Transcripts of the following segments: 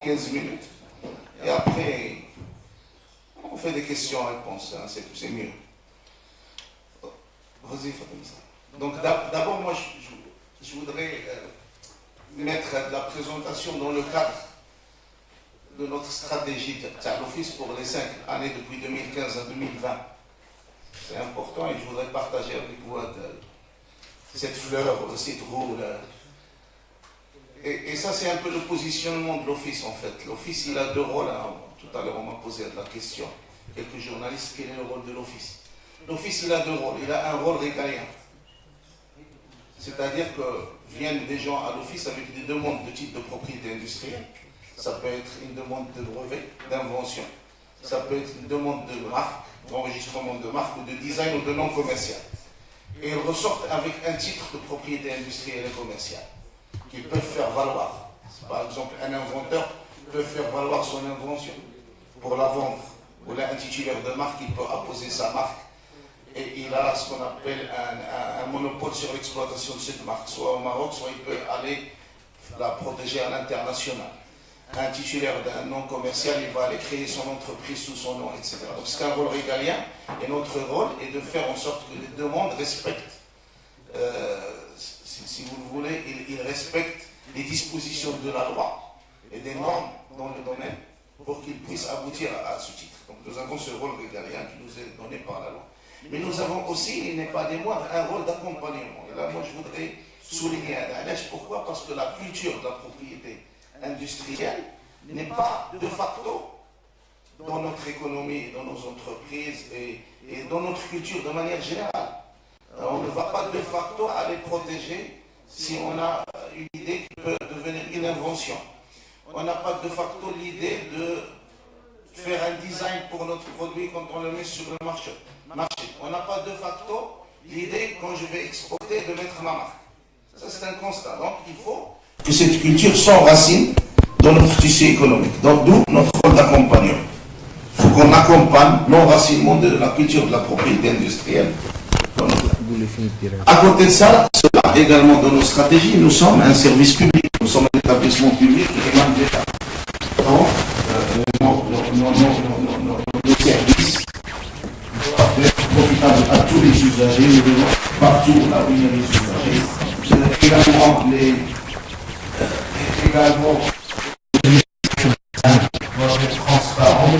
15 minutes. Et après, on fait des questions-réponses. Hein, c'est mieux. Vas-y, Fatima. Donc d'abord, moi, je voudrais mettre la présentation dans le cadre de notre stratégie de l'Office pour les 5 années depuis 2015 à 2020. C'est important et je voudrais partager avec vous cette fleur, cette roue. Et ça, c'est un peu le positionnement de l'Office en fait. L'Office, il a deux rôles. Hein. Tout à l'heure, on m'a posé la question. Quelques journalistes, quel est le rôle de l'Office? L'Office, il a deux rôles. Il a un rôle régalien. C'est-à-dire que viennent des gens à l'Office avec des demandes de type de propriété industrielle. Ça peut être une demande de brevet, d'invention. Ça peut être une demande de marque, d'enregistrement de marque ou de design ou de nom commercial. Et ils ressortent avec un titre de propriété industrielle et commerciale qu'ils peuvent faire valoir. Par exemple, un inventeur peut faire valoir son invention pour la vendre. Ou là, un titulaire de marque, il peut apposer sa marque. Et il a ce qu'on appelle un monopole sur l'exploitation de cette marque, soit au Maroc, soit il peut aller la protéger à l'international. Un titulaire d'un nom commercial, il va aller créer son entreprise sous son nom, etc. Donc c'est un rôle régalien, et notre rôle est de faire en sorte que les demandes respectent, si vous le voulez, ils respectent les dispositions de la loi et des normes dans le domaine pour qu'ils puissent aboutir à ce titre. Donc nous avons ce rôle régalien qui nous est donné par la loi. Mais nous avons aussi, il n'est pas des moindres, un rôle d'accompagnement. Et là, moi, je voudrais souligner un adage. Pourquoi? Parce que la culture de la propriété industrielle n'est pas de facto dans notre économie, dans nos entreprises et dans notre culture de manière générale. On ne va pas de facto aller protéger si on a une idée qui peut devenir une invention. On n'a pas de facto l'idée de faire un design pour notre produit quand on le met sur le marché. On n'a pas de facto l'idée, quand je vais exporter, de mettre ma marque. Ça, c'est un constat. Donc, il faut que cette culture s'enracine dans notre tissu économique. Donc, d'où notre rôle d'accompagnement. Il faut qu'on accompagne l'enracinement de la culture de la propriété industrielle. À côté de ça, cela également dans nos stratégies, nous sommes un service public. Nous sommes un établissement public qui émane de l'État. Donc, nos services doivent être profitables à tous les usagers, nous devons partout là où il y a les usagers. Également, doivent être transparents.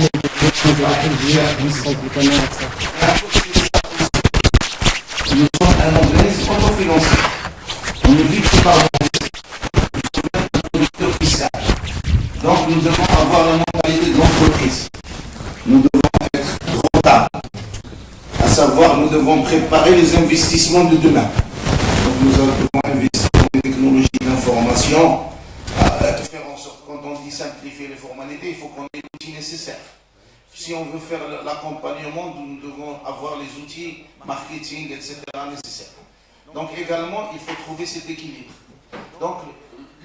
Nous sommes un organisme autofinancé. On ne vit que par un producteur fiscal. Donc nous devons avoir la mentalité de l'entreprise. Nous devons être rentables. À savoir, nous devons préparer les investissements de demain. Donc nous devons investir dans les technologies d'information, faire en sorte, quand on dit simplifier les formalités, il faut qu'on ait l'outil nécessaire. Si on veut faire l'accompagnement, nous devons avoir les outils marketing, etc. nécessaires. Donc également, il faut trouver cet équilibre. Donc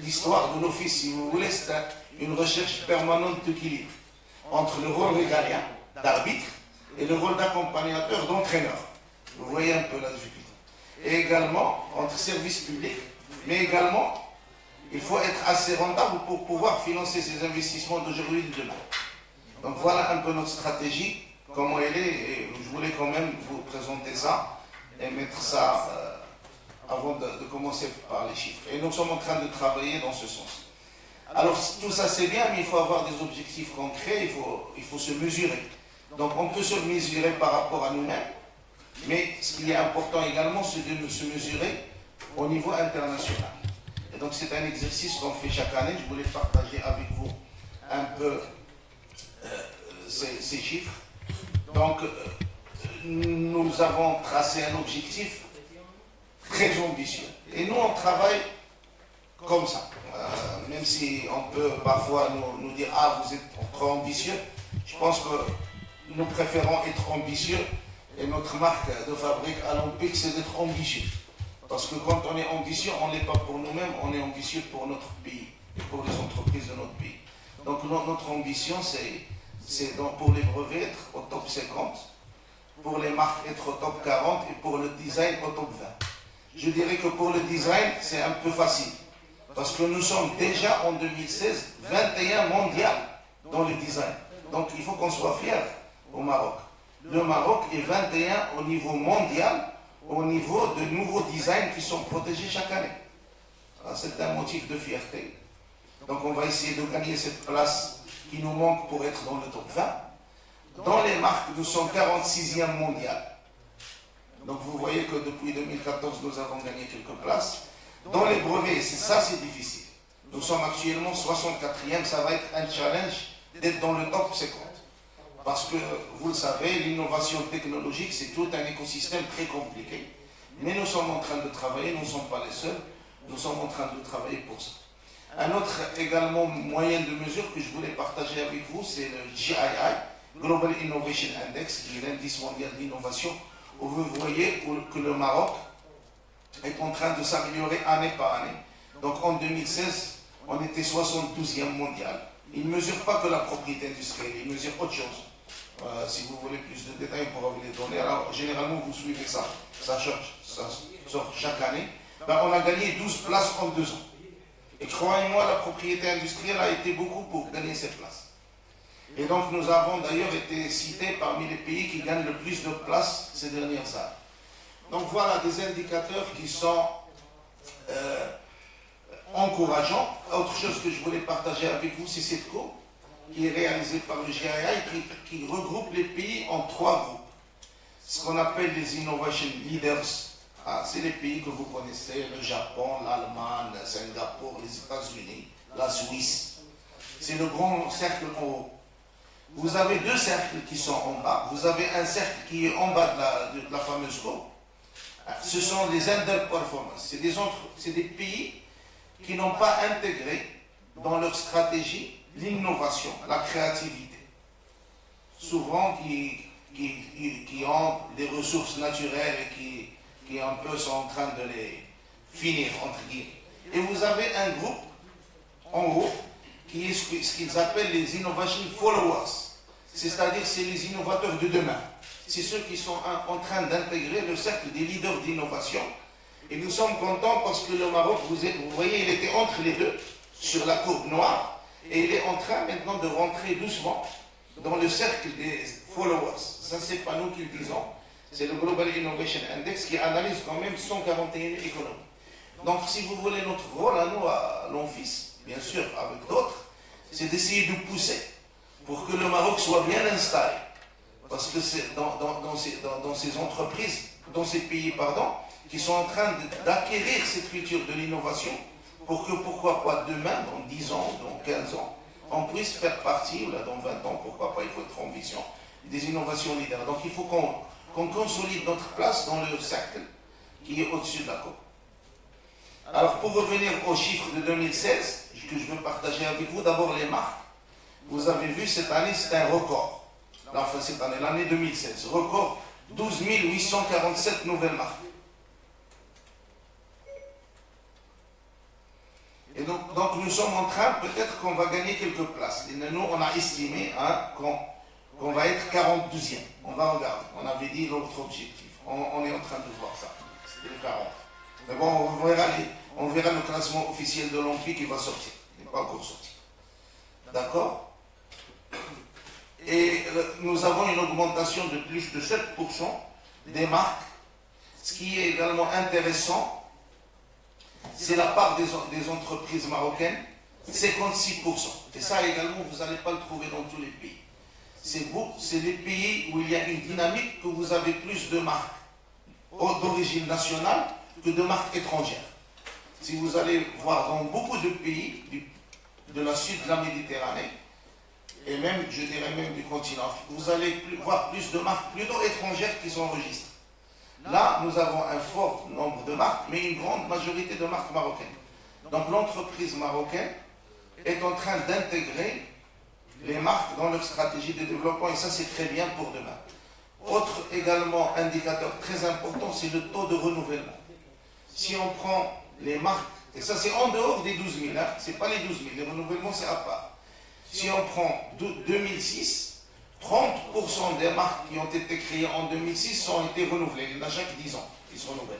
l'histoire de l'Office, si vous voulez, c'est une recherche permanente d'équilibre entre le rôle régalien d'arbitre et le rôle d'accompagnateur, d'entraîneur. Vous voyez un peu la difficulté. Et également entre service public, mais également, il faut être assez rentable pour pouvoir financer ces investissements d'aujourd'hui et de demain. Donc voilà un peu notre stratégie, comment elle est, et je voulais quand même vous présenter ça et mettre ça avant de commencer par les chiffres. Et nous sommes en train de travailler dans ce sens. Alors tout ça c'est bien, mais il faut avoir des objectifs concrets, il faut se mesurer. Donc on peut se mesurer par rapport à nous-mêmes, mais ce qui est important également, c'est de se mesurer au niveau international. Et donc c'est un exercice qu'on fait chaque année. Je voulais partager avec vous un peu ces chiffres. Donc nous avons tracé un objectif très ambitieux. Et nous on travaille comme ça. Même si on peut parfois nous dire « Ah, vous êtes trop ambitieux », je pense que nous préférons être ambitieux et notre marque de fabrique Olympique, c'est d'être ambitieux. Parce que quand on est ambitieux, on n'est pas pour nous-mêmes, on est ambitieux pour notre pays et pour les entreprises de notre pays. Donc notre ambition, c'est pour les brevets être au top 50, pour les marques être au top 40 et pour le design au top 20. Je dirais que pour le design, c'est un peu facile. Parce que nous sommes déjà en 2016 21 mondial dans le design. Donc il faut qu'on soit fiers au Maroc. Le Maroc est 21 au niveau mondial, au niveau de nouveaux designs qui sont protégés chaque année. C'est un motif de fierté. Donc on va essayer de gagner cette place qui nous manque pour être dans le top 20. Dans les marques, nous sommes 46e mondial. Donc vous voyez que depuis 2014, nous avons gagné quelques places. Dans les brevets, c'est difficile. Nous sommes actuellement 64e, ça va être un challenge d'être dans le top 50. Parce que, vous le savez, l'innovation technologique, c'est tout un écosystème très compliqué. Mais nous sommes en train de travailler, nous ne sommes pas les seuls, nous sommes en train de travailler pour ça. Un autre également moyen de mesure que je voulais partager avec vous, c'est le GII, Global Innovation Index, qui est l'indice mondial d'innovation, où vous voyez que le Maroc est en train de s'améliorer année par année. Donc en 2016, on était 72e mondial. Il ne mesure pas que la propriété industrielle, il mesure autre chose. Si vous voulez plus de détails, on pourra vous les donner. Alors généralement, vous suivez ça. Ça sort chaque année. Ben, on a gagné 12 places en 2 ans. Et croyez-moi, la propriété industrielle a été beaucoup pour gagner ces places. Et donc nous avons d'ailleurs été cités parmi les pays qui gagnent le plus de places ces dernières années. Donc voilà des indicateurs qui sont encourageants. Autre chose que je voulais partager avec vous, c'est CETCO, qui est réalisé par le GII, qui regroupe les pays en 3 groupes. Ce qu'on appelle les Innovation Leaders. C'est les pays que vous connaissez, le Japon, l'Allemagne, Singapour, les États-Unis, la Suisse. C'est le grand cercle en haut. Vous avez 2 cercles qui sont en bas. Vous avez un cercle qui est en bas de la fameuse courbe. Ce sont les underperformers. C'est des pays qui n'ont pas intégré dans leur stratégie l'innovation, la créativité. Souvent qui ont des ressources naturelles et qui un peu sont en train de les finir, entre guillemets. Et vous avez un groupe en haut qui est ce qu'ils appellent les innovation followers. C'est-à-dire c'est les innovateurs de demain. C'est ceux qui sont en train d'intégrer le cercle des leaders d'innovation. Et nous sommes contents parce que le Maroc, vous voyez, il était entre les deux, sur la courbe noire, et il est en train maintenant de rentrer doucement dans le cercle des followers. Ça, c'est pas nous qui le disons, c'est le Global Innovation Index qui analyse quand même 141 économies. Donc, si vous voulez, notre rôle à nous, à l'ONFIS, bien sûr, avec d'autres, c'est d'essayer de pousser pour que le Maroc soit bien installé. Parce que c'est dans ces entreprises, dans ces pays, qui sont en train d'acquérir cette culture de l'innovation pour que, pourquoi pas, demain, dans 10 ans, dans 15 ans, on puisse faire partie, ou là, dans 20 ans, pourquoi pas, il faut être ambition, des innovations leaders. Donc il faut qu'on consolide notre place dans le cercle qui est au-dessus de la côte. Alors pour revenir aux chiffres de 2016, que je veux partager avec vous, d'abord les marques. Vous avez vu, cette année, c'est un record. Enfin, cette année, l'année 2016, record, 12 847 nouvelles marques. Et donc nous sommes en train, peut-être qu'on va gagner quelques places. Et nous, on a estimé qu'on va être 42e. On va regarder. On avait dit l'autre objectif. On est en train de voir ça. C'était le 40. Mais bon, on verra le classement officiel de l'Olympique qui va sortir. Il n'est pas encore sorti. D'accord? Et nous avons une augmentation de plus de 7% des marques. Ce qui est également intéressant, c'est la part des entreprises marocaines, 56%. Et ça également, vous n'allez pas le trouver dans tous les pays. C'est les pays où il y a une dynamique que vous avez plus de marques d'origine nationale que de marques étrangères. Si vous allez voir dans beaucoup de pays de la sud de la Méditerranée, et même, je dirais même du continent, vous allez voir plus de marques plutôt étrangères qui sont enregistrées. Là, nous avons un fort nombre de marques, mais une grande majorité de marques marocaines. Donc l'entreprise marocaine est en train d'intégrer les marques dans leur stratégie de développement, et ça c'est très bien pour demain. Autre également indicateur très important, c'est le taux de renouvellement. Si on prend les marques, et ça c'est en dehors des 12 000, hein, c'est pas les 12 000, les renouvellements c'est à part. Si on prend 2006, 30% des marques qui ont été créées en 2006 ont été renouvelées. Il y en a chaque 10 ans qui se renouvellent.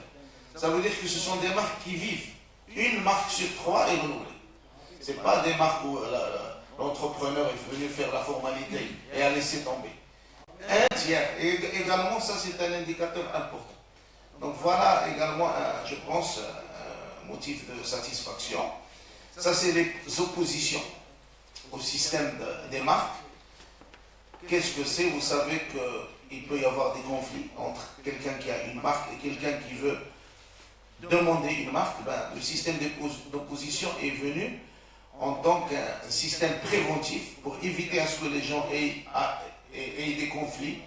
Ça veut dire que ce sont des marques qui vivent une marque sur 3 est renouvelée. Ce n'est pas des marques où l'entrepreneur est venu faire la formalité et a laissé tomber. Un tiers. Et également, ça c'est un indicateur important. Donc voilà également, je pense, un motif de satisfaction. Ça c'est les oppositions au système des marques. Qu'est-ce que c'est? Vous savez qu'il peut y avoir des conflits entre quelqu'un qui a une marque et quelqu'un qui veut demander une marque. Le système d'opposition est venu en tant qu'un système préventif pour éviter à ce que les gens aient des conflits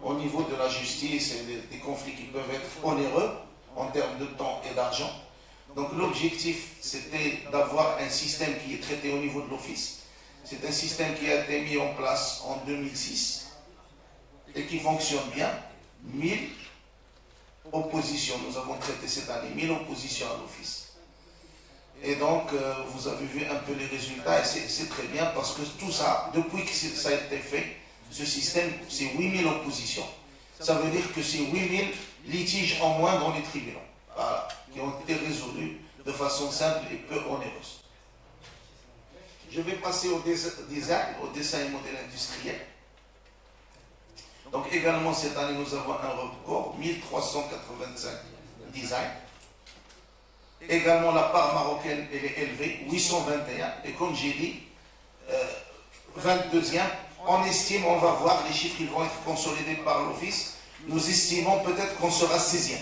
au niveau de la justice et des conflits qui peuvent être onéreux en termes de temps et d'argent. Donc l'objectif, c'était d'avoir un système qui est traité au niveau de l'office. C'est un système qui a été mis en place en 2006 et qui fonctionne bien. 1000 oppositions, nous avons traité cette année, 1000 oppositions à l'office. Et donc, vous avez vu un peu les résultats et c'est très bien parce que tout ça, depuis que ça a été fait, ce système, c'est 8000 oppositions. Ça veut dire que c'est 8000 litiges en moins dans les tribunaux, voilà, qui ont été résolus de façon simple et peu onéreuse. Je vais passer au design, au dessin et modèle industriel. Donc également cette année, nous avons un record, 1385 designs. Également la part marocaine, elle est élevée, 821. Et comme j'ai dit, 22e, on estime, on va voir, les chiffres ils vont être consolidés par l'office. Nous estimons peut-être qu'on sera 16e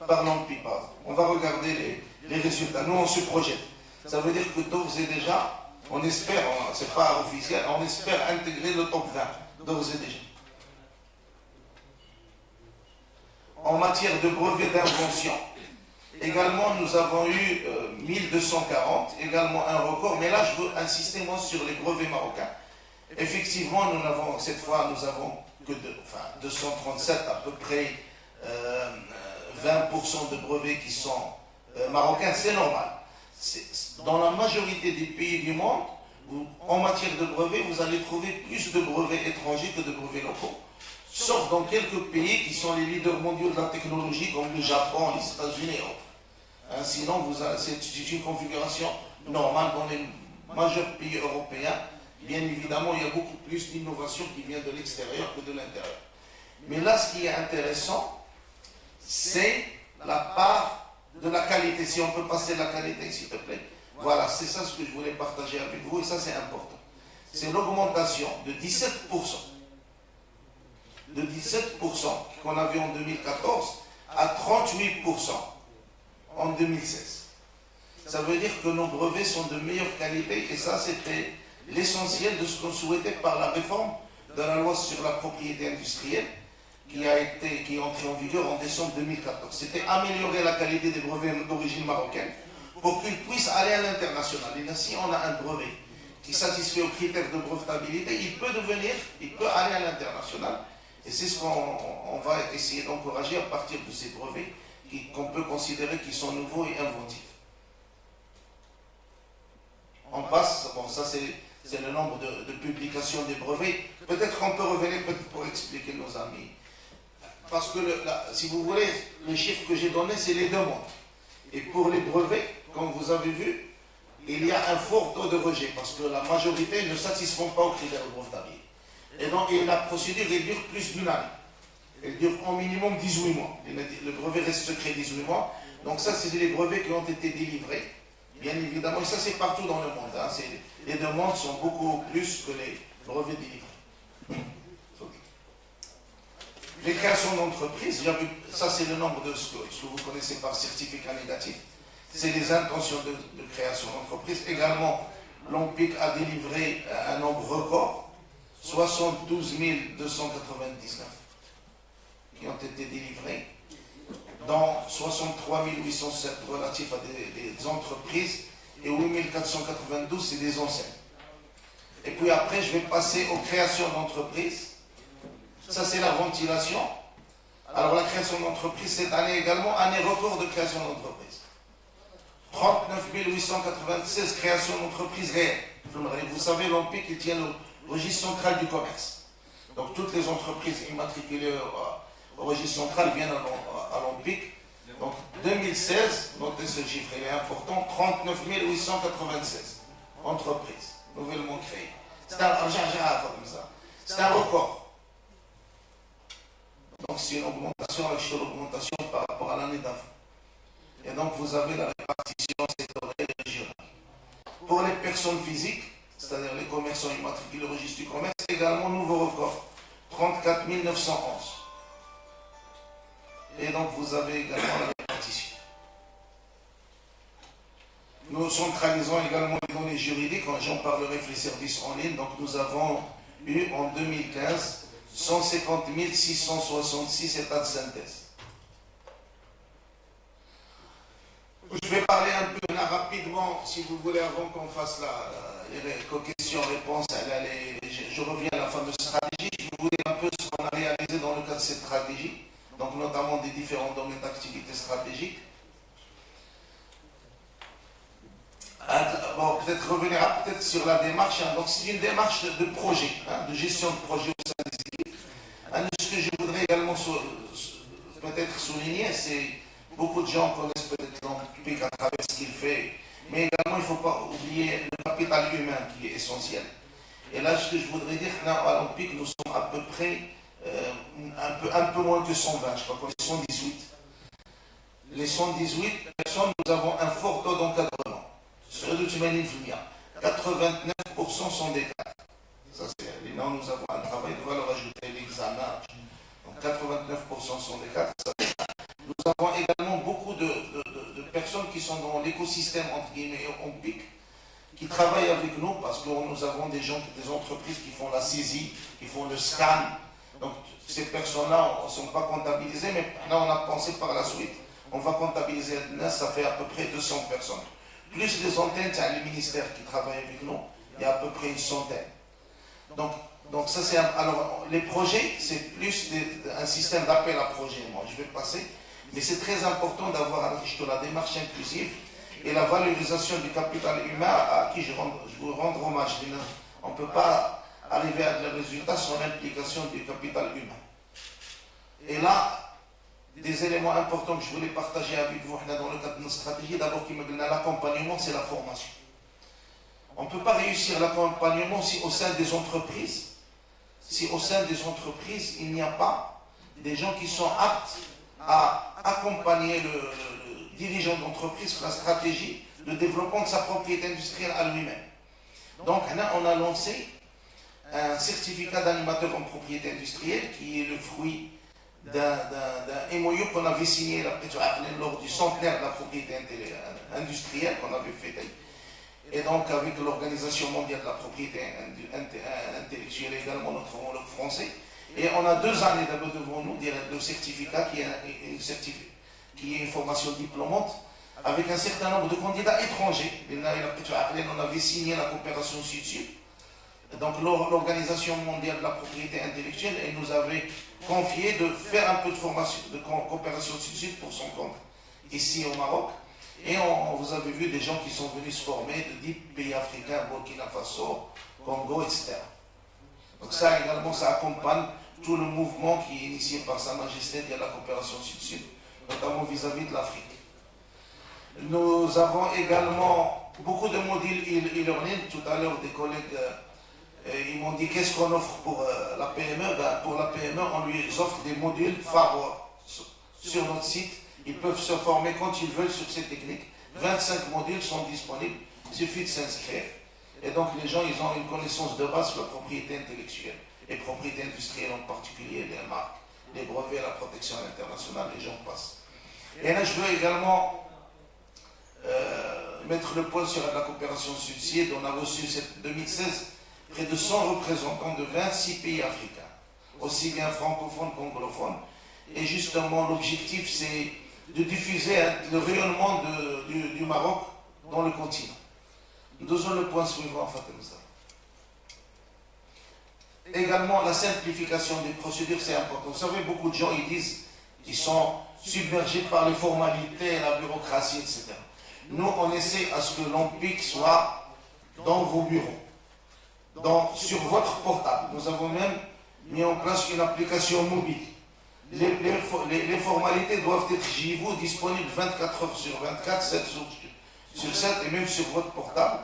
par l'ANPI. On va regarder les résultats. Nous, on se projette. Ça veut dire que d'ores et déjà, on espère, c'est pas officiel, on espère intégrer le top 20, d'ores et déjà. En matière de brevets d'invention, également nous avons eu 1240, également un record, mais là je veux insister moi sur les brevets marocains. Effectivement, cette fois nous avons que 237, à peu près 20% de brevets qui sont marocains, c'est normal. Dans la majorité des pays du monde, en matière de brevets, vous allez trouver plus de brevets étrangers que de brevets locaux. Sauf dans quelques pays qui sont les leaders mondiaux de la technologie, comme le Japon, les États-Unis et autres. Sinon, c'est une configuration normale dans les majeurs pays européens. Bien évidemment, il y a beaucoup plus d'innovation qui vient de l'extérieur que de l'intérieur. Mais là, ce qui est intéressant, c'est la part de la qualité. Si on peut passer la qualité, s'il te plaît. Voilà, c'est ça ce que je voulais partager avec vous, et ça c'est important. C'est l'augmentation de 17%. De 17% qu'on avait en 2014 à 38% en 2016. Ça veut dire que nos brevets sont de meilleure qualité et ça c'était l'essentiel de ce qu'on souhaitait par la réforme de la loi sur la propriété industrielle qui est entrée en vigueur en décembre 2014. C'était améliorer la qualité des brevets d'origine marocaine pour qu'ils puissent aller à l'international. Et si on a un brevet qui satisfait aux critères de brevetabilité, il peut aller à l'international. Et c'est ce qu'on va essayer d'encourager à partir de ces brevets qu'on peut considérer qu'ils sont nouveaux et inventifs. On passe, bon ça c'est le nombre de publications des brevets. Peut-être qu'on peut revenir pour expliquer nos amis. Parce que si vous voulez, le chiffre que j'ai donné c'est les demandes. Et pour les brevets, comme vous avez vu, il y a un fort taux de rejet parce que la majorité ne satisfont pas aux critères de brevetabilité. Et donc la procédure elle dure plus d'une année. Elle dure au minimum 18 mois. Le brevet reste secret 18 mois. Donc ça, c'est les brevets qui ont été délivrés. Bien évidemment, et ça c'est partout dans le monde. Hein. Les demandes sont beaucoup plus que les brevets délivrés. Les créations d'entreprises, ça c'est le nombre de ce que vous connaissez par certificat négatif. C'est les intentions de création d'entreprise. Également, l'ONPIC a délivré un nombre record, 72 299 qui ont été délivrés, dont 63 807 relatifs à des entreprises et 8 492 c'est des enseignes. Et puis après, je vais passer aux créations d'entreprises. Ça, c'est la ventilation. Alors, la création d'entreprise, cette année également, année record de création d'entreprise. 39 896 créations d'entreprises réelles. Vous savez, l'ONPIC, il tient le registre central du commerce. Donc, toutes les entreprises immatriculées au registre central viennent à l'ONPIC Donc 2016, notez ce chiffre, il est important, 39 896 entreprises nouvellement créées. C'est un record. Donc c'est une augmentation par rapport à l'année d'avant. Et donc vous avez la répartition sectorielle et régionale. Pour les personnes physiques, c'est-à-dire les commerçants immatriculés au registre du commerce, également nouveau record, 34 911. Et donc vous avez également la répartition. Nous centralisons également les données juridiques, j'en parlerai les services en ligne. Donc nous avons eu en 2015 150 666 états de synthèse. Je vais parler un peu là rapidement, si vous voulez, avant qu'on fasse les questions-réponses. Je reviens à la fameuse stratégie. Je vais vous dire un peu ce qu'on a réalisé dans le cadre de cette stratégie, donc notamment des différents domaines d'activité stratégique. Bon, peut-être revenir peut-être sur la démarche. Donc c'est une démarche de projet, de gestion de projet au sein des équipes. Ce que je voudrais également peut-être souligner, c'est beaucoup de gens connaissent peut-être l'Olympique à travers ce qu'il fait, mais également il ne faut pas oublier le capital humain qui est essentiel. Et là, ce que je voudrais dire, à l'Olympique, nous sommes à peu près un peu moins que 120, je crois qu'on est 118. Les 118 personnes, nous avons un fort taux d'encadrement. Sur le 89% sont des cadres. Ça, là, nous avons un travail de valeur ajoutée, l'examen. Donc 89% sont des cadres. Nous avons également beaucoup de personnes qui sont dans l'écosystème entre guillemets olympique, qui travaillent avec nous parce que nous avons des entreprises qui font la saisie, qui font le scan. Donc ces personnes-là ne sont pas comptabilisées, mais là on a pensé par la suite, on va comptabiliser, ça fait à peu près 200 personnes. Plus les antennes, il y a les ministères qui travaillent avec nous, il y a à peu près une centaine. Donc ça c'est alors les projets, c'est plus un système d'appel à projet. Moi je vais passer, mais c'est très important d'avoir la démarche inclusive et la valorisation du capital humain à qui je veux rendre hommage. On ne peut pas arriver à des résultats sans l'implication du capital humain. Et là, des éléments importants que je voulais partager avec vous dans le cadre de notre stratégie, d'abord qui me donne l'accompagnement, c'est la formation. On ne peut pas réussir l'accompagnement si au sein des entreprises, il n'y a pas des gens qui sont aptes à accompagner le dirigeant d'entreprise sur la stratégie de développement de sa propriété industrielle à lui-même. Donc là, on a lancé un certificat d'animateur en propriété industrielle qui est le fruit d'un MOU qu'on avait signé lors du centenaire de la propriété industrielle qu'on avait fait. Et donc avec l'Organisation mondiale de la propriété intellectuelle également, notre homologue français. Et on a 2 années devant nous de certificat qui est une formation diplômante avec un certain nombre de candidats étrangers. On avait signé la coopération Sud-Sud. Donc l'Organisation mondiale de la propriété intellectuelle elle nous avait confié de faire un peu de formation de coopération Sud-Sud pour son compte ici au Maroc. Et vous avez vu des gens qui sont venus se former de 10 pays africains, Burkina Faso, Congo, etc. Donc ça également, ça accompagne tout le mouvement qui est initié par Sa Majesté de la coopération Sud-Sud, notamment vis-à-vis de l'Afrique. Nous avons également beaucoup de modules e-learning. Tout à l'heure, des collègues ils m'ont dit qu'est-ce qu'on offre pour la PME. Pour la PME, on lui offre des modules phares sur notre site. Ils peuvent se former quand ils veulent sur ces techniques. 25 modules sont disponibles, il suffit de s'inscrire. Et donc les gens, ils ont une connaissance de base sur la propriété intellectuelle, et propriété industrielle en particulier, les marques, les brevets, la protection internationale, les gens passent. Et là, je veux également mettre le point sur la coopération Sud-Sud. On a reçu cette 2016 près de 100 représentants de 26 pays africains, aussi bien francophones qu'anglophones. Et justement, l'objectif, c'est de diffuser le rayonnement du Maroc dans le continent. Nous faisons le point suivant, Fatima. Également, la simplification des procédures, c'est important. Vous savez, beaucoup de gens, ils disent qu'ils sont submergés par les formalités, la bureaucratie, etc. Nous, on essaie à ce que l'Olympique soit dans vos bureaux, sur votre portable. Nous avons même mis en place une application mobile. les formalités doivent être chez vous disponibles 24 heures sur 24, 7 jours sur 7 et même sur votre portable.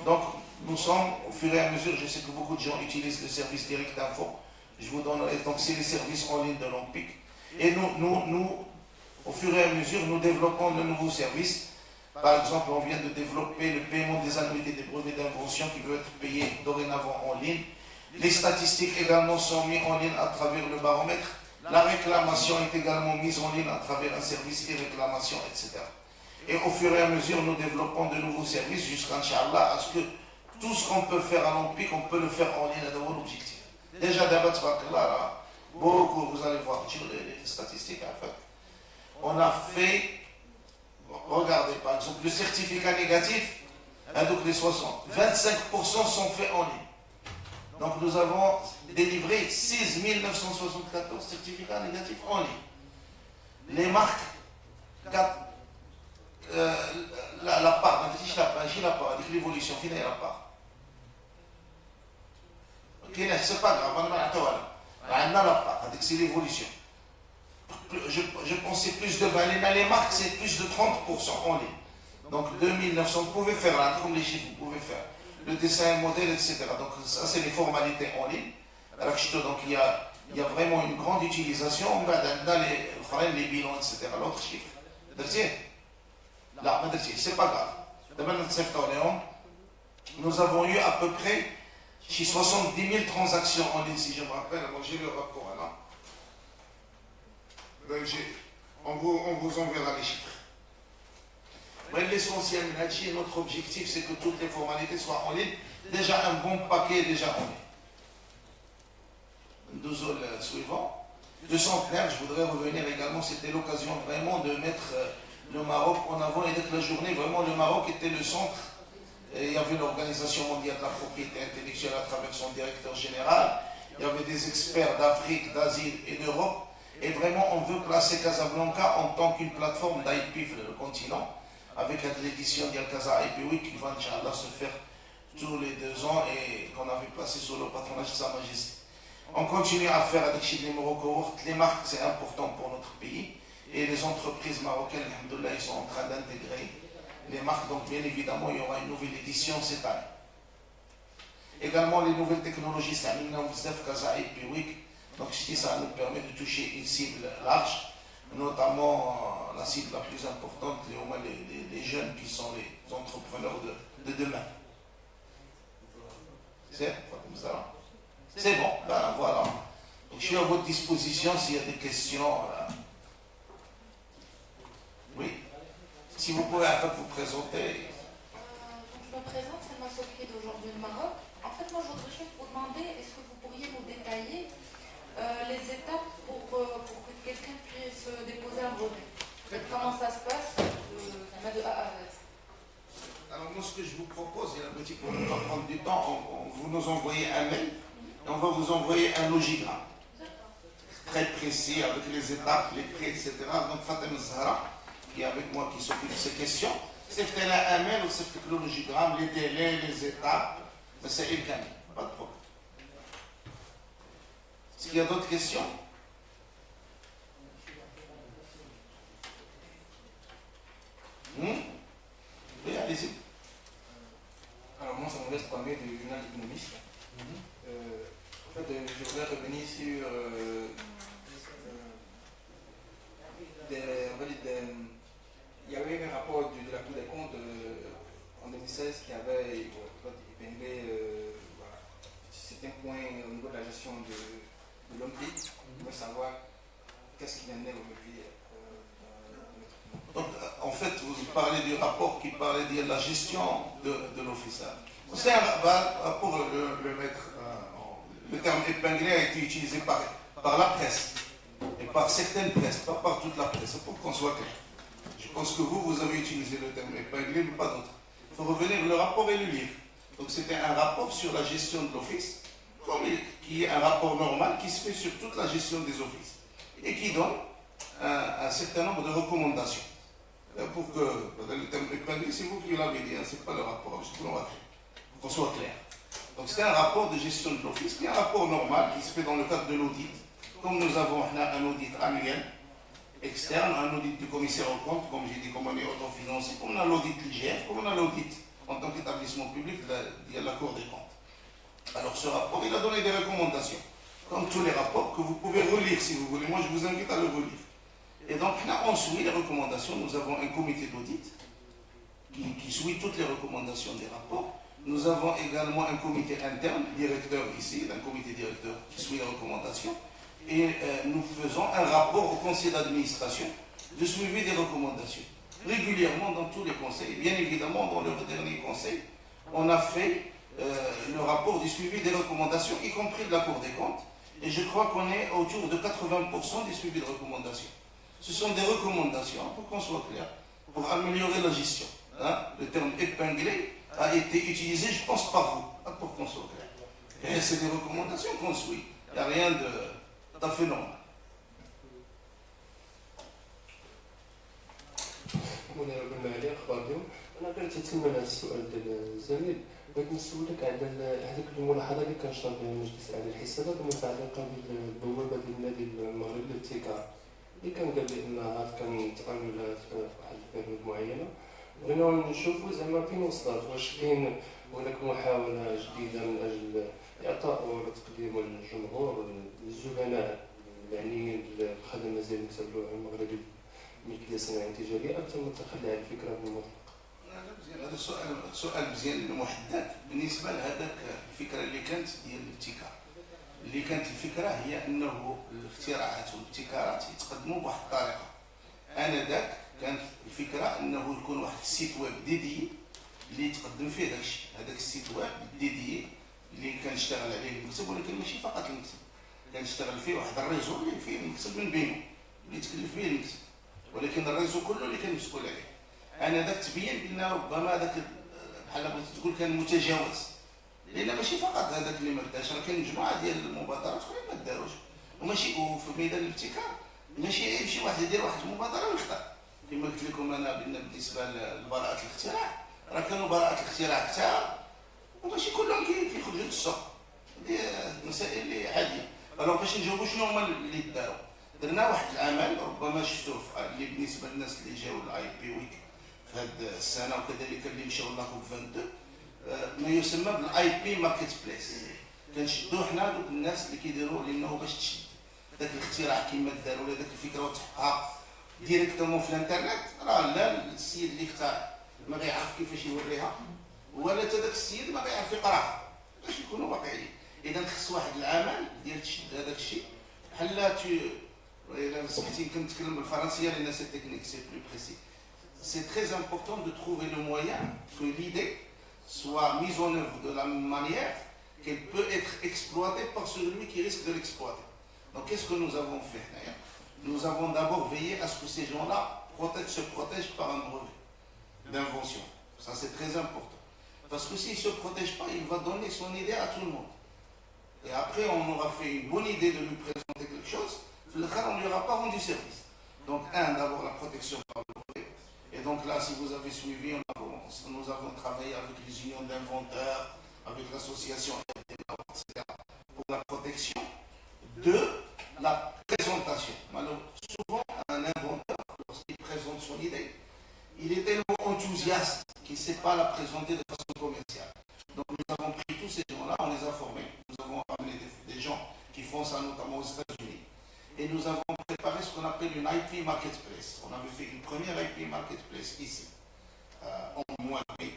Donc, nous sommes, au fur et à mesure, je sais que beaucoup de gens utilisent le service direct d'info. Je vous donnerai, donc c'est les services en ligne de l'OMPIC. Et nous, au fur et à mesure, nous développons de nouveaux services. Par exemple, on vient de développer le paiement des annuités des brevets d'invention qui veut être payé dorénavant en ligne. Les statistiques également sont mises en ligne à travers le baromètre. La réclamation est également mise en ligne à travers un service e-réclamation, etc. Et au fur et à mesure, nous développons de nouveaux services jusqu'à, Inch'Allah, à ce que tout ce qu'on peut faire à l'OMPIC, on peut le faire en ligne à de bons objectifs. Déjà, d'abord, beaucoup, vous allez voir sur les statistiques, en fait. On a fait, regardez, par exemple, le certificat négatif, donc les 60, 25% sont faits en ligne. Donc nous avons délivré 6 974 certificats négatifs en ligne. Les marques, la part, avec l'évolution, finale la part. Ok, c'est pas grave, on a la part, c'est l'évolution. Je pensais plus de 20, les marques c'est plus de 30% en ligne. Donc 2900, vous pouvez faire là, comme les chiffres, vous pouvez faire le dessin, modèle, etc. Donc ça c'est les formalités en ligne. Donc il y a vraiment une grande utilisation. On va dans les bilans, etc. L'autre chiffre. Là, c'est pas grave. Nous avons eu à peu près 70 000 transactions en ligne, si je me rappelle. Moi j'ai le rapport là. Donc, on vous enverra les chiffres. Mais l'essentiel, notre objectif, c'est que toutes les formalités soient en ligne. Déjà un bon paquet déjà en ligne. Deux suivant. Le centenaire, je voudrais revenir également, c'était l'occasion vraiment de mettre le Maroc en avant et d'être la journée. Vraiment, le Maroc était le centre. Et il y avait l'Organisation mondiale de la propriété intellectuelle à travers son directeur général. Il y avait des experts d'Afrique, d'Asie et d'Europe. Et vraiment, on veut placer Casablanca en tant qu'une plateforme d'IP sur le continent, avec l'édition d'Al-Casa IP Week qui va, Inch'Allah, se faire tous les 2 ans et qu'on avait placé sous le patronage de Sa Majesté. On continue à faire avec les Morocco. Les marques, c'est important pour notre pays. Et les entreprises marocaines, alhamdoulilah, ils sont en train d'intégrer les marques. Donc, bien évidemment, il y aura une nouvelle édition cette année. Également, les nouvelles technologies, c'est un Casa IP Week. Donc, ça nous permet de toucher une cible large, notamment la cible la plus importante, les jeunes qui sont les entrepreneurs de demain. C'est bon, ben voilà. Donc, je suis à votre disposition s'il y a des questions. Oui. Si vous pouvez en fait vous présenter. Je me présente, c'est Massoki d'aujourd'hui du Maroc. En fait, moi, je voudrais juste vous demander, est-ce que vous pourriez nous détailler les étapes pour que quelqu'un puisse déposer un brevet? Comment ça se passe de A à Z? Alors moi ce que je vous propose, et la petite pour ne pas prendre du temps, vous nous envoyez un mail et on va vous envoyer un logigramme très précis avec les étapes, les prix, etc. Donc Fatem Zahra, qui est avec moi, qui s'occupe de ces questions, c'est un mail ou c'est le logigramme, les délais, les étapes, c'est une canne, pas de problème. Est-ce qu'il y a d'autres questions? Oui, allez-y. Alors moi, c'est Modeste Kwame du journal économiste. En fait, je voudrais revenir sur il y avait un rapport de la Cour des comptes en 2016 qui avait épinglé certains points au niveau de la gestion de l'OMPIC. Je voudrais savoir qu'est-ce qu'il y en est aujourd'hui. Donc, en fait, vous parlez du rapport qui parlait de la gestion de l'office. C'est un rapport, pour le mettre, le terme épinglé a été utilisé par la presse, et par certaines presses, pas par toute la presse, pour qu'on soit clair. Je pense que vous avez utilisé le terme épinglé, mais pas d'autres. Il faut revenir, le rapport et le livre. Donc, c'était un rapport sur la gestion de l'office, qui est un rapport normal qui se fait sur toute la gestion des offices, et qui donne un certain nombre de recommandations. Pour que le terme épinglé, c'est vous qui l'avez dit, c'est pas le rapport, pour qu'on soit clair. Donc c'est un rapport de gestion de l'office, qui est un rapport normal qui se fait dans le cadre de l'audit, comme nous avons un audit annuel externe, un audit du commissaire aux comptes, comme j'ai dit, comme on est autofinancé, comme on a l'audit de l'IGF, comme on a l'audit en tant qu'établissement public de la Cour des comptes. Alors ce rapport, il a donné des recommandations, comme tous les rapports que vous pouvez relire si vous voulez. Moi, je vous invite à le relire. Et donc, là, on suit les recommandations. Nous avons un comité d'audit qui suit toutes les recommandations des rapports. Nous avons également un comité interne, directeur ici, un comité directeur qui suit les recommandations. Et nous faisons un rapport au conseil d'administration de suivi des recommandations. Régulièrement dans tous les conseils. Bien évidemment, dans le dernier conseil, on a fait le rapport du suivi des recommandations, y compris de la Cour des comptes. Et je crois qu'on est autour de 80% des suivis de recommandations. Ce sont des recommandations, pour qu'on soit clair, pour améliorer la gestion. Hein? Le terme épinglé a été utilisé, je pense, par vous, pour qu'on soit clair. Et c'est des recommandations qu'on suit. Il n'y a rien de tout à fait normal. انا غير تتمنى هذا السؤال ديال الزميل، بغيت نسولك على هذيك الملاحظه اللي كنشر بها مجلس اعلى الحسابات المتعلقه بالبوابه ديال النادي المغربي للابتكار اللي كان قال بانها كنتعامل في واحد البيريود معينه. بغينا نشوفوا زعما فين وصلت، واش كاين هناك محاوله جديده من اجل اعطاء وتقديم الجمهور للزبناء المعنيين بالخدمه ديال المكتب المغربي ملكيه صناعيه تجاريه، ام تم التخلي عن الفكره بالمطلق؟ هذا سؤال مزيان محدد بالنسبه لهذاك الفكره اللي كانت ديال الابتكار. اللي كانت الفكره هي انه الاختراعات والابتكارات يتقدموا بواحد الطريقه. انذاك كانت الفكره انه يكون واحد السيت ويب ديدي اللي يتقدم فيه داك الشيء. هذاك السيت ويب ديدي اللي كنشتغل عليه المكتب، ولكن ماشي فقط المكتب، كنشتغل فيه واحد الريزو اللي فيه المكتب من بينه اللي تكلف به المكتب، ولكن الريزو كله اللي كان مسؤول عليه. انذاك تبين بان ربما هذاك بحال بغيتي تقول كان متجاوز، لان ماشي فقط هذاك اللي ما داش، راه كاين مجموعه ديال المبادرات اخرين ما داروش. وماشي وفي ميدان الابتكار ماشي يمشي واحد يدير واحد المبادره ويختار. كما قلت لكم انا بالنسبه لبراءه الاختراع، راه كانوا براءه الاختراع كثار وماشي كلهم كيخرجوا للسوق. هذه مسائل اللي عاديه. الوغ باش نجاوبوا شنو هما اللي داروا، درنا واحد العمل ربما شفتوه اللي بالنسبه للناس اللي جاوا الاي بي ويك في هذه السنه، وكذلك اللي مشاو لاكوب 22 ما يسمى بالاي بي ماركت بليس. كنشدوه حنا دوك الناس اللي كيديروا لانه باش تشد ذاك الاختراع كما داروا ولا ذاك الفكره وتحقها ديريكتومون في الانترنت، راه لا السيد اللي اخترع ما غيعرف كيفاش يوريها، ولا حتى ذاك السيد ما غيعرف يقراها، باش نكونوا واقعيين. اذا خص واحد العمل ديال تشد هذاك الشيء بحال الا سمحتي يمكن نتكلم بالفرنسيه لان سي تكنيك سي بلو بريسي. C'est très important de trouver le moyen que l'idée soit mise en œuvre de la manière qu'elle peut être exploitée par celui qui risque de l'exploiter. Donc qu'est-ce que nous avons fait? Nous avons d'abord veillé à ce que ces gens-là se protègent par un brevet d'invention. Ça c'est très important. Parce que s'il ne se protège pas, il va donner son idée à tout le monde. Et après on aura fait une bonne idée de lui présenter quelque chose, on ne lui aura pas rendu service. Donc d'abord la protection par le brevet. Et donc là, si vous avez suivi, nous avons travaillé avec les unions d'inventeurs, avec l'association, etc., pour la protection de la présentation. Alors, souvent, un inventeur, lorsqu'il présente son idée, il est tellement enthousiaste qu'il ne sait pas la présenter de façon commerciale. Donc nous avons pris tous ces gens-là, on les a formés, nous avons amené des gens qui font ça notamment aux États-Unis. Et nous avons préparé ce qu'on appelle une IP Marketplace. On avait fait une première IP Marketplace ici, en mois de mai.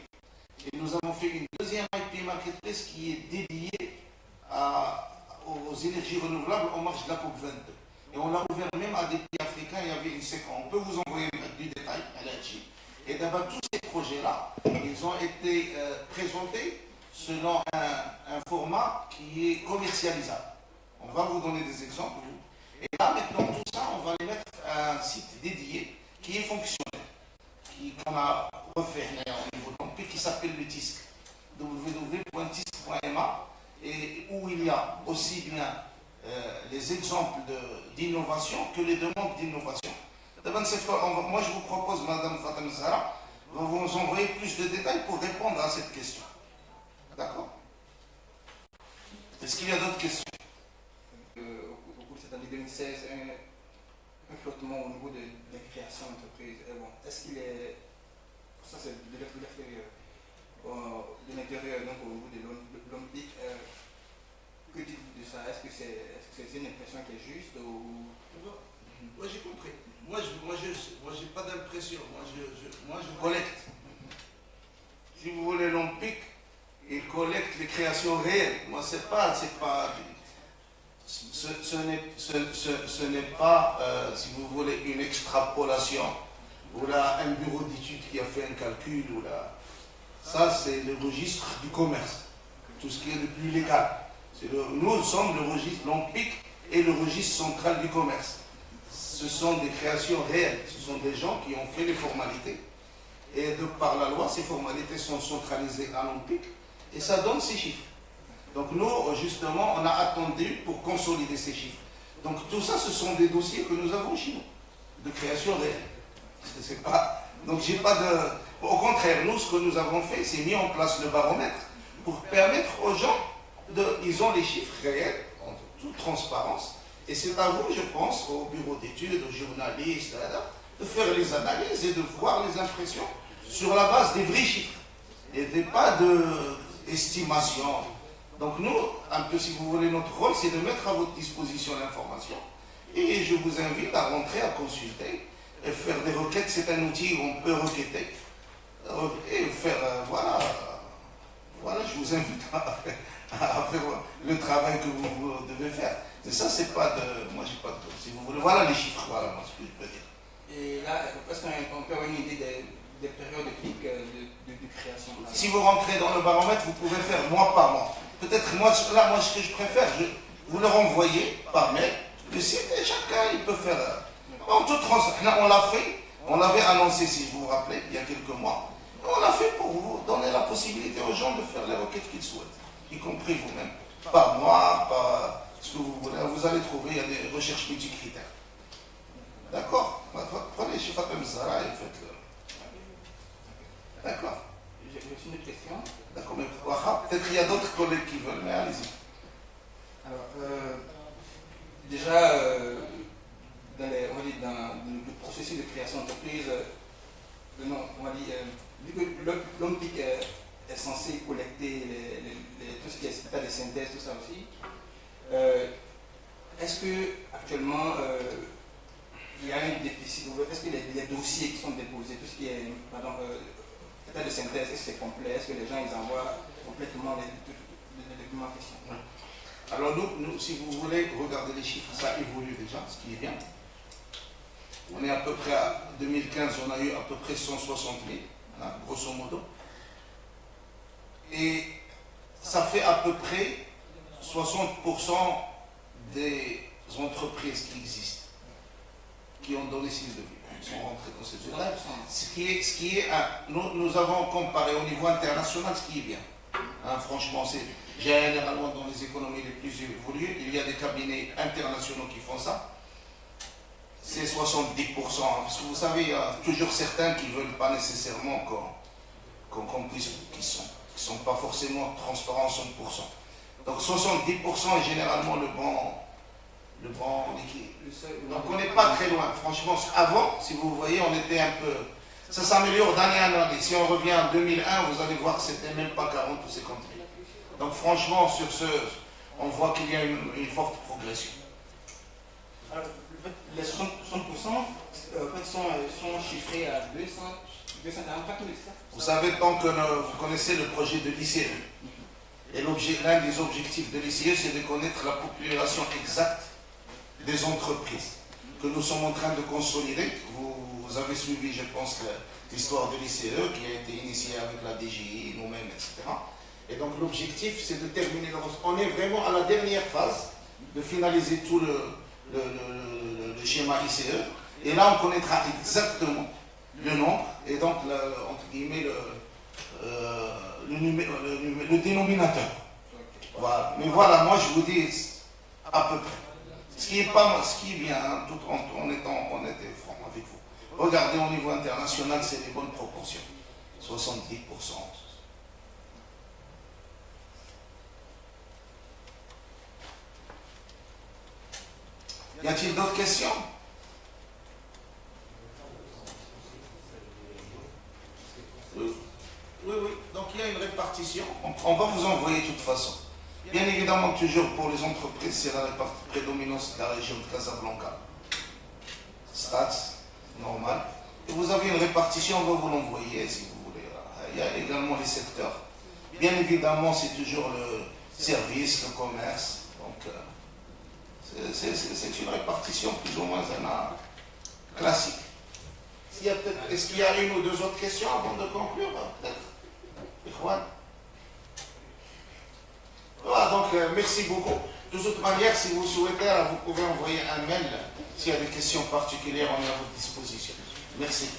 Et nous avons fait une deuxième IP Marketplace qui est dédiée aux énergies renouvelables en marge de la COP 22. Et on l'a ouvert même à des pays africains, il y avait une séquence. On peut vous envoyer du détail à l'AG. Et d'abord, tous ces projets-là, ils ont été présentés selon un format qui est commercialisable. On va vous donner des exemples. Et là, maintenant, tout ça, on va les mettre à un site dédié qui est fonctionnel, qu'on a refait au niveau de l'empire, qui s'appelle le TISC, www.tisc.ma, et où il y a aussi bien les exemples d'innovation que les demandes d'innovation. Moi, je vous propose, Madame Fatem Zahra, de vous envoyer plus de détails pour répondre à cette question. D'accord? Est-ce qu'il y a d'autres questions? Au cours de cette année 2016, 2016 un flottement au niveau de la création d'entreprise. Bon, est-ce qu'il est. Ça, c'est de l'extérieur. De l'intérieur, donc au niveau de l'Olympique. Que dites-vous de ça? Est-ce que c'est une impression qui est juste ou... Moi j'ai compris. Moi j'ai pas d'impression. Moi je collecte. Si vous voulez l'Olympique, il collecte les créations réelles. Moi ce n'est pas, si vous voulez, une extrapolation ou là un bureau d'études qui a fait un calcul ou là. Ça c'est le registre du commerce. Tout ce qui est le plus légal. Nous sommes le registre olympique et le registre central du commerce. Ce sont des créations réelles. Ce sont des gens qui ont fait les formalités. Et de par la loi, ces formalités sont centralisées à l'olympique et ça donne ces chiffres. Donc nous, justement, on a attendu pour consolider ces chiffres. Donc tout ça, ce sont des dossiers que nous avons chez nous, de création réelle. C'est pas... Donc j'ai pas de... Au contraire, nous, ce que nous avons fait, c'est mis en place le baromètre pour permettre aux gens ils ont les chiffres réels, en toute transparence, et c'est à vous, je pense, au bureau d'études, aux journalistes, de faire les analyses et de voir les impressions sur la base des vrais chiffres, et pas d'estimation. Donc nous, un peu si vous voulez, notre rôle, c'est de mettre à votre disposition l'information, et je vous invite à rentrer, à consulter, et faire des requêtes. C'est un outil où on peut requêter, et faire, voilà, je vous invite à faire le travail que vous devez faire. Et ça, c'est pas de... Moi, j'ai pas de... Si vous voulez, voilà les chiffres, voilà ce que je peux dire. Et là, est-ce qu'on peut avoir une idée des périodes de pic de création? Si vous rentrez dans le baromètre, vous pouvez faire mois par mois. Peut-être moi, ce que je préfère, vous le renvoyez par mail, le site, et chacun, il peut faire... En toute transparence, on l'a fait, on l'avait annoncé, si vous vous rappelez, il y a quelques mois. On l'a fait pour vous donner la possibilité aux gens de faire les requêtes qu'ils souhaitent, y compris vous-même. Par mois, par ce que vous voulez. Vous allez trouver, il y a des recherches multicritères. D'accord? Prenez chez Fatem Zara et faites-le. D'accord? J'ai aussi une autre question. D'accord, mais peut-être qu'il y a d'autres collègues qui veulent, mais allez-y. Alors, déjà, dans le processus de création d'entreprise, on va dire, vu que l'OMPIC est censé collecter tout ce qui est état de synthèse, tout ça aussi, est-ce que actuellement il y a un déficit? Est-ce que les dossiers qui sont déposés, tout ce qui est état de synthèse, est-ce que c'est complet? Est-ce que les gens ils envoient complètement les documents en question? Alors nous, si vous voulez regarder les chiffres, ça évolue déjà, ce qui est bien. On est à peu près à 2015, on a eu à peu près 160 000, hein, grosso modo. Et ça fait à peu près 60% des entreprises qui existent, qui ont donné signe de vie, qui sont rentrés dans cette étape. Ce qui est nous avons comparé au niveau international, ce qui est bien. Hein, franchement, c'est généralement dans les économies les plus évoluées, il y a des cabinets internationaux qui font ça. C'est 70%, parce que vous savez, il y a toujours certains qui ne veulent pas nécessairement qu'on puisse, qui sont pas forcément transparents à 100%. Donc 70% est généralement le bon équilibre. Donc on n'est pas très loin. Franchement, avant, si vous voyez, on était un peu... Ça s'améliore d'année en année. Si on revient en 2001, vous allez voir que c'était même pas 40 ou 50 000. Donc franchement, sur ce, on voit qu'il y a une forte progression. Alors, les 60% sont chiffrés à 244 000. Vous savez, tant que vous connaissez le projet de l'ICE, et l'un des objectifs de l'ICE, c'est de connaître la population exacte des entreprises que nous sommes en train de consolider. Vous avez suivi, je pense, l'histoire de l'ICE qui a été initiée avec la DGI, nous-mêmes, etc. Et donc l'objectif, c'est de terminer. On est vraiment à la dernière phase de finaliser tout le schéma ICE. Et là, on connaîtra exactement le nombre et donc, entre guillemets, le dénominateur. Voilà. Mais voilà, moi je vous dis à peu près. Ce qui est bien, hein, tout en étant honnête et franc avec vous. Regardez au niveau international, c'est les bonnes proportions. 70%. Il a-t-il d'autres questions? Oui, oui. Donc il y a une répartition. On va vous envoyer de toute façon. Bien évidemment, toujours pour les entreprises, c'est la prédominance de la région de Casablanca. Stats, normal. Et vous avez une répartition, on va vous l'envoyer si vous voulez. Il y a également les secteurs. Bien évidemment, c'est toujours le service, le commerce. Donc, c'est une répartition plus ou moins classique. Est-ce qu'il y a une ou deux autres questions avant de conclure? Peut-être. Voilà, donc merci beaucoup. De toute manière, si vous souhaitez, vous pouvez envoyer un mail s'il y a des questions particulières, on est à votre disposition. Merci.